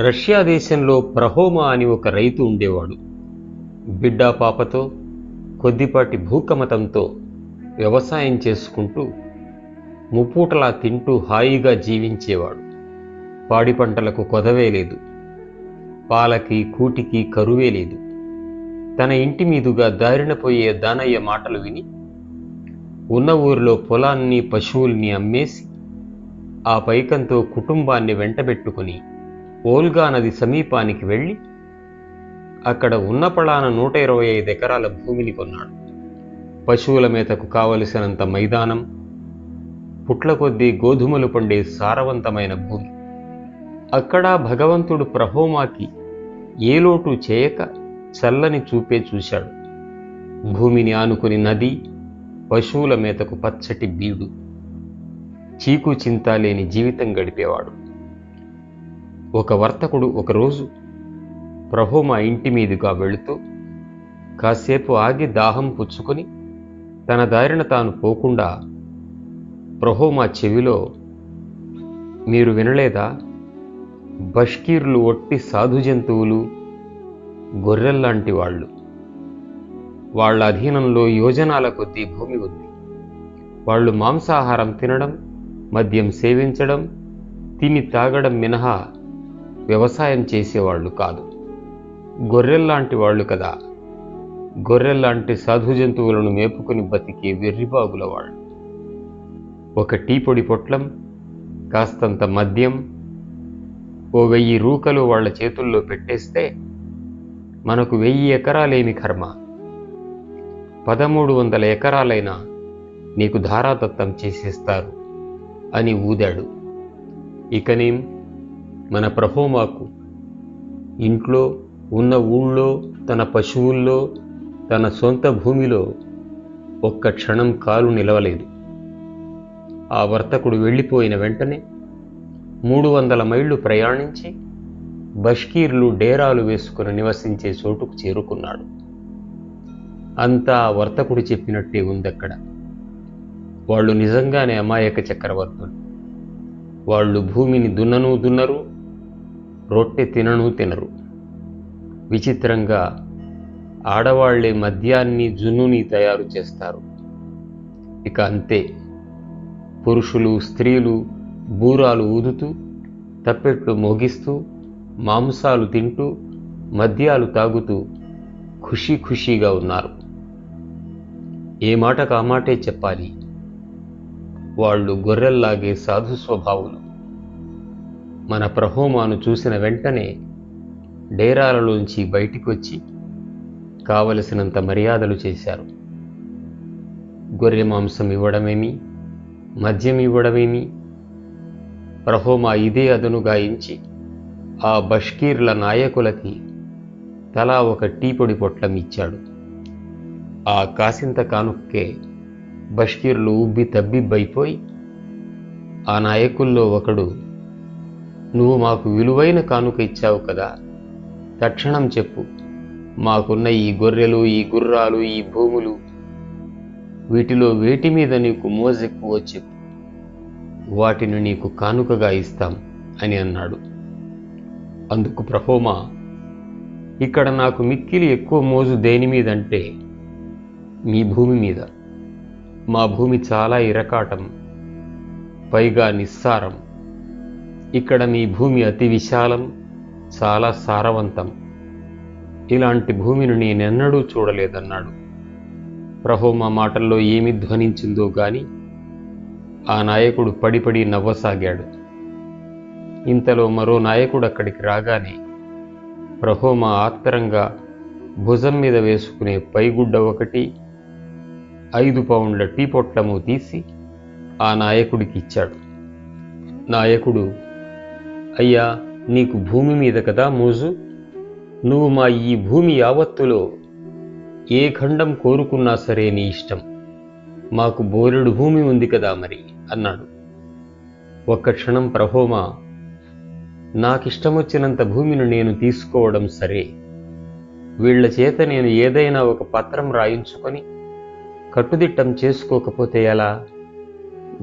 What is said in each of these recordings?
Russia దేశంలో ప్రహోమా అని ఒక రైతు ఉండేవాడు. బిడ్డా పాపతో కొద్దిపాటి భూకమతంతో వ్యవసాయం చేసుకుంటూ ముప్పూటలా తింటూ హాయిగా జీవించేవాడు. పాడి పంటలకు కొదవే లేదు, పాలకి కూటికి కరువే లేదు. తన ఇంటి మీదుగా దారిన పోయే దానయ్య మాటలు విని ఉన్న ఊరిలో పొలాన్ని పశువుల్ని అమ్మేసి ఆ పైకంతో కుటుంబాన్ని వెంటబెట్టుకుని ఓల్గా నది సమీపానికి వెళ్ళి అక్కడ ఉన్న పళాన 125 ఎకరాల భూమిని కొన్నాడు. పశువుల మేతకు కావలసినంత మైదానం, పుట్ల కొద్దీ గోధుమలు పండే సారవంతమైన భూమి. అక్కడ భగవంతుడు ప్రహోమాకి ఏ లోటు చేయక చల్లని చూపే చూశాడు. భూమిని ఆనుకుని నది, పశువుల మేతకు పచ్చటి బీడు, చీకు చింత లేని జీవితం గడిపేవాడు. ఒక వర్తకుడు ఒకరోజు ప్రహోమా ఇంటి మీదుగా వెళుతూ కాసేపు ఆగి దాహం పుచ్చుకొని తన దారిన తాను పోకుండా ప్రహోమా చెవిలో, మీరు వినలేదా, బష్కీర్లు ఒట్టి సాధు జంతువులు, గొర్రెల్లాంటి వాళ్ళు. వాళ్ళ అధీనంలో యోజనాల కొద్దీ భూమి ఉంది. వాళ్ళు మాంసాహారం తినడం, మద్యం సేవించడం, తిని తాగడం మినహా వ్యవసాయం చేసేవాళ్ళు కాదు. గొర్రెల్లాంటి వాళ్ళు కదా, గొర్రెల్లాంటి సాధు జంతువులను మేపుకుని బతికే వెర్రిబాగుల వాళ్ళు. ఒక టీ పొడి పొట్లం, కాస్తంత మద్యం, ఓ 1000 రూకలు వాళ్ళ చేతుల్లో పెట్టేస్తే మనకు 1000 ఎకరాలేమి కర్మ, 1300 ఎకరాలైనా నీకు ధారాదత్తం చేసేస్తారు అని ఊదాడు. ఇకనేం మన ప్రహోమాకు ఇంట్లో, ఉన్న ఊళ్ళో, తన పశువుల్లో, తన సొంత భూమిలో ఒక్క క్షణం కాలు నిలవలేదు. ఆ వర్తకుడు వెళ్ళిపోయిన వెంటనే 300 మైళ్ళు ప్రయాణించి బష్కీర్లు డేరాలు వేసుకుని నివసించే చోటుకు చేరుకున్నాడు. అంతా ఆ వర్తకుడు చెప్పినట్టే ఉందక్కడ. వాళ్ళు నిజంగానే అమాయక చక్రవర్తులు. వాళ్ళు భూమిని దున్నను దున్నరు, రొట్టె తినను తినరు. విచిత్రంగా ఆడవాళ్లే మద్యాన్ని, జున్నుని తయారు చేస్తారు. ఇక అంతే, పురుషులు స్త్రీలు బూరాలు ఊదుతూ, తప్పెట్లు మోగిస్తూ, మాంసాలు తింటూ, మద్యాలు తాగుతూ ఖుషీగా ఉన్నారు. ఏ మాట కామాటే చెప్పాలి, వాళ్ళు గొర్రెల్లాగే సాధు స్వభావులు. మన ప్రహోమాను చూసిన వెంటనే డేరాలలోంచి బయటికొచ్చి కావలసినంత మర్యాదలు చేశారు. గొర్రె మాంసం ఇవ్వడమేమి, మద్యం ఇవ్వడమేమి, ప్రహోమా ఇదే అదనుగా ఎంచి ఆ బష్కీర్ల నాయకులకి తలా ఒక టీ పొడి పొట్లం ఇచ్చాడు. ఆ కాసింత కానుక్కే బష్కీర్లు ఉబ్బి తబ్బిబ్బైపోయి ఆ నాయకుల్లో ఒకడు, నువ్వు మాకు విలువైన కానుక ఇచ్చావు కదా, తక్షణం చెప్పు, మాకున్న ఈ గొర్రెలు, ఈ గుర్రాలు, ఈ భూములు, వీటిలో వేటి మీద నీకు మోజెక్కువో చెప్పు, వాటిని నీకు కానుకగా ఇస్తాం అని అన్నాడు. అందుకు ప్రహోమా, ఇక్కడ నాకు మిక్కిలి ఎక్కువ మోజు దేని మీదంటే మీ భూమి మీద. మా భూమి చాలా ఇరకాటం, పైగా నిస్సారం. ఇక్కడ మీ భూమి అతి విశాలం, చాలా సారవంతం. ఇలాంటి భూమిని నేనెన్నడూ చూడలేదన్నాడు. ప్రహోమా మాటల్లో ఏమి ధ్వనించిందో గాని ఆ నాయకుడు పడిపడి నవ్వసాగాడు. ఇంతలో మరో నాయకుడు అక్కడికి రాగానే ప్రహోమా ఆత్రంగా భుజం మీద వేసుకునే పైగుడ్డ ఒకటి, 5 పౌండ్ల టీ పొట్లము తీసి ఆ నాయకుడికి ఇచ్చాడు. నాయకుడు, అయ్యా, నీకు భూమి మీద కదా మోజు, నువ్వు మా ఈ భూమి యావత్తులో ఏ ఖండం కోరుకున్నా సరే నీ ఇష్టం, మాకు బోలెడు భూమి ఉంది కదా మరి అన్నాడు. ఒక్క క్షణం ప్రహోమా, నాకిష్టమొచ్చినంత భూమిని నేను తీసుకోవడం సరే, వీళ్ల చేత నేను ఏదైనా ఒక పత్రం రాయించుకొని కట్టుదిట్టం చేసుకోకపోతే ఎలా?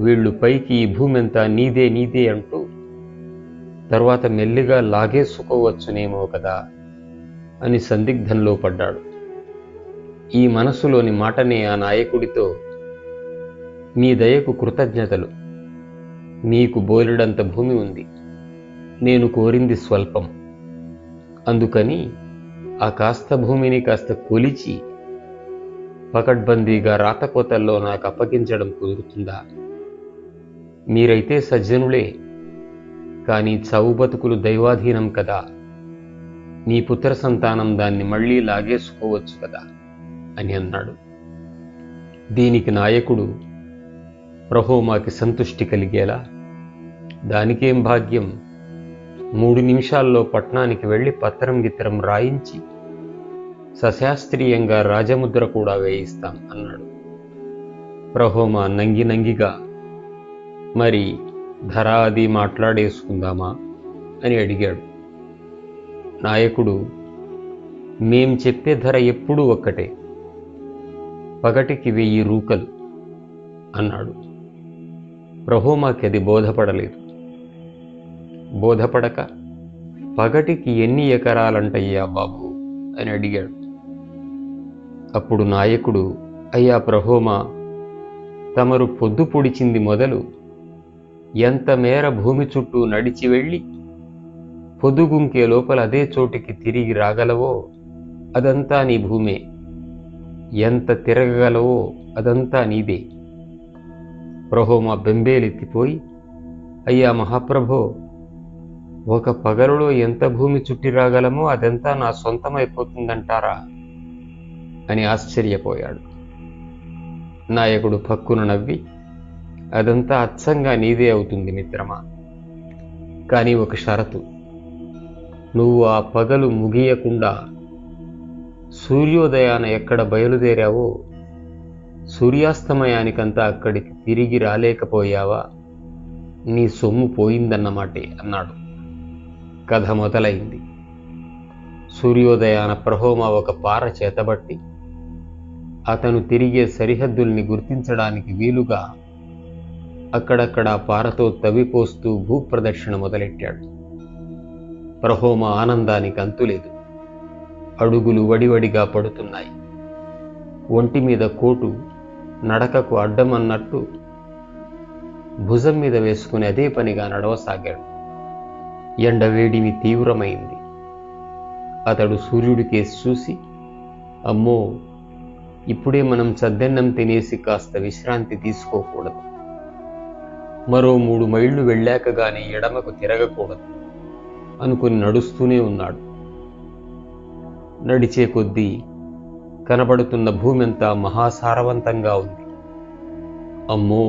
వీళ్ళు పైకి ఈ భూమి అంతా నీదే నీదే అంటూ తరువాత మెల్లిగా లాగేసుకోవచ్చునేమో కదా అని సందిగ్ధంలో పడ్డాడు. ఈ మనసులోని మాటనే ఆ నాయకుడితో, మీ దయకు కృతజ్ఞతలు, మీకు బోలెడంత భూమి ఉంది, నేను కోరింది స్వల్పం, అందుకని ఆ కాస్త భూమిని కాస్త కొలిచి పకడ్బందీగా రాతకోతల్లో నాకు అప్పగించడం కుదురుతుందా? మీరైతే సజ్జనులే, కానీ చావు బతుకులు దైవాధీనం కదా, మీ పుత్ర సంతానం దాన్ని మళ్లీ లాగేసుకోవచ్చు కదా అని అన్నాడు. దీనికి నాయకుడు, ప్రహోమాకి సంతుష్టి కలిగేలా, దానికేం భాగ్యం, 3 నిమిషాల్లో పట్నానికి వెళ్ళి పత్రం గిత్రం రాయించి సశాస్త్రీయంగా రాజముద్ర కూడా వేయిస్తాం అన్నాడు. ప్రహోమా నంగిగా, మరి ధర అది మాట్లాడేసుకుందామా అని అడిగాడు. నాయకుడు, మేం చెప్పే ధర ఎప్పుడూ ఒక్కటే, పగటికి 1000 రూకలు అన్నాడు. ప్రహోమాకి అది బోధపడలేదు. బోధపడక, పగటికి ఎన్ని ఎకరాలంటయ్యా బాబు అని అడిగాడు. అప్పుడు నాయకుడు, అయ్యా ప్రహోమా, తమరు పొద్దు పొడిచింది మొదలు ఎంత మేర భూమి చుట్టూ నడిచి వెళ్ళి పొద్దుగుంకే లోపల అదే చోటికి తిరిగి రాగలవో అదంతా నీ భూమే, ఎంత తిరగగలవో అదంతా నీదే. ప్రహోమా బెంబేలెత్తిపోయి, అయ్యా మహాప్రభో, ఒక పగలులో ఎంత భూమి చుట్టి రాగలమో అదంతా నా సొంతమైపోతుందంటారా అని ఆశ్చర్యపోయాడు. నాయకుడు పక్కున నవ్వి, అదంతా అచ్చంగా నీదే అవుతుంది మిత్రమా, కానీ ఒక షరతు, నువ్వు ఆ పగలు ముగియకుండా సూర్యోదయాన ఎక్కడ బయలుదేరావో సూర్యాస్తమయానికంతా అక్కడికి తిరిగి రాలేకపోయావా, నీ సొమ్ము పోయిందన్నమాటే అన్నాడు. కథ మొదలైంది. సూర్యోదయాన ప్రహోమా ఒక పార చేతబట్టి అతను తిరిగే సరిహద్దుల్ని గుర్తించడానికి వీలుగా అక్కడక్కడ పారతో తవ్విపోస్తూ భూప్రదక్షిణ మొదలెట్టాడు. ప్రహోమా ఆనందానికి అంతులేదు. అడుగులు వడివడిగా పడుతున్నాయి. ఒంటి మీద కోటు నడకకు అడ్డమన్నట్టు భుజం మీద వేసుకుని అదే పనిగా నడవసాగాడు. ఎండవేడిమి తీవ్రమైంది. అతడు సూర్యుడికేసి చూసి, అమ్మో, ఇప్పుడే మనం చద్దన్నం తినేసి కాస్త విశ్రాంతి తీసుకోకూడదు, మరో 3 మైళ్ళు వెళ్ళాక గాని ఎడమకు తిరగకూడదు అనుకుని నడుస్తూనే ఉన్నాడు. నడిచే కొద్దీ కనబడుతున్న భూమంతా మహాసారవంతంగా ఉంది. అమ్మో,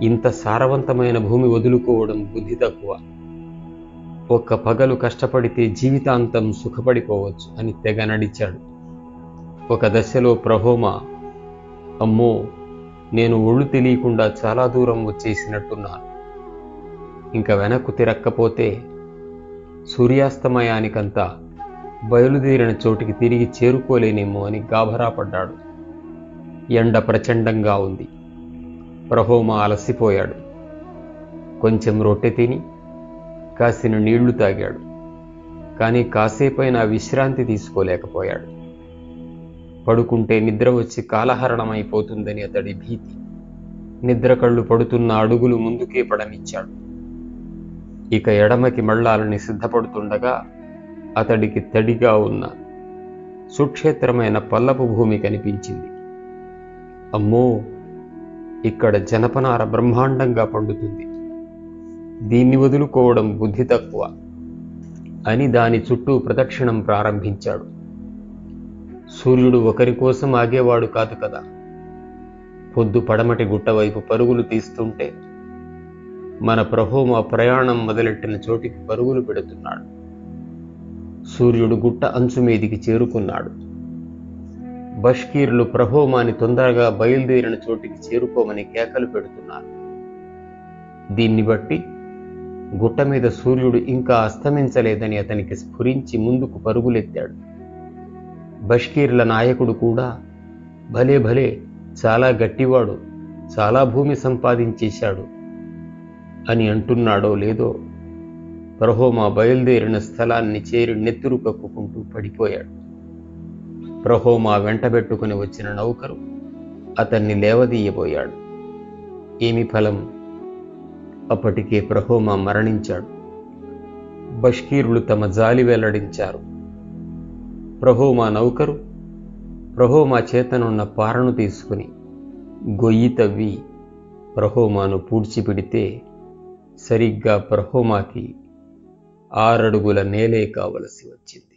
ఇంత సారవంతమైన భూమి వదులుకోవడం బుద్ధి తక్కువ, ఒక్క పగలు కష్టపడితే జీవితాంతం సుఖపడిపోవచ్చు అని తెగ నడిచాడు. ఒక దశలో ప్రహోమా, అమ్మో, నేను ఒళ్ళు తెలియకుండా చాలా దూరం వచ్చేసినట్టున్నాను, ఇంకా వెనక్కు తిరక్కపోతే సూర్యాస్తమయానికంతా బయలుదేరిన చోటికి తిరిగి చేరుకోలేనేమో అని గాభరా పడ్డాడు. ఎండ ప్రచండంగా ఉంది. ప్రహోమా అలసిపోయాడు. కొంచెం రొట్టె తిని కాసిన నీళ్లు తాగాడు. కానీ కాసేపైనా విశ్రాంతి తీసుకోలేకపోయాడు. పడుకుంటే నిద్ర వచ్చి కాలహరణమైపోతుందని అతడి భీతి. నిద్ర కళ్ళు పడుతున్న అడుగులు ముందుకే పడనిచ్చాడు. ఇక ఎడమకి మళ్ళాలని సిద్ధపడుతుండగా అతడికి తడిగా ఉన్న సుక్షేత్రమైన పల్లపు భూమి కనిపించింది. అమ్మో, ఇక్కడ జనపనార బ్రహ్మాండంగా పండుతుంది, దీన్ని వదులుకోవడం బుద్ధి తక్కువ అని దాని చుట్టూ ప్రదక్షిణం ప్రారంభించాడు. సూర్యుడు ఒకరి కోసం ఆగేవాడు కాదు కదా. పొద్దు పడమటి గుట్టవైపు పరుగులు తీస్తుంటే మన ప్రహోమా ప్రయాణం మొదలెట్టిన చోటికి పరుగులు పెడుతున్నాడు. సూర్యుడు గుట్ట అంచు మీదికి చేరుకున్నాడు. బష్కీర్లు ప్రహోమాని తొందరగా బయలుదేరిన చోటికి చేరుకోమని కేకలు పెడుతున్నారు. దీన్ని బట్టి గుట్ట మీద సూర్యుడు ఇంకా అస్తమించలేదని అతనికి స్ఫురించి ముందుకు పరుగులెత్తాడు. బష్కీర్ల నాయకుడు కూడా, భలే భలే, చాలా గట్టివాడు, చాలా భూమి సంపాదించేశాడు అని అంటున్నాడో లేదో, ప్రహోమా బయలుదేరిన స్థలాన్ని చేరి నెత్తురు కక్కుకుంటూ పడిపోయాడు. ప్రహోమా వెంటబెట్టుకుని వచ్చిన నౌకరు అతన్ని లేవదీయబోయాడు. ఏమి ఫలం? అప్పటికే ప్రహోమా మరణించాడు. బష్కీరులు తమ జాలి వెల్లడించారు. ప్రహోమా నౌకరు ప్రహోమా చేతనున్న పారను తీసుకుని గొయ్యి తవ్వి ప్రహోమాను పూడ్చిపెడితే సరిగ్గా ప్రహోమాకి 6 అడుగుల నేలే కావలసి వచ్చింది.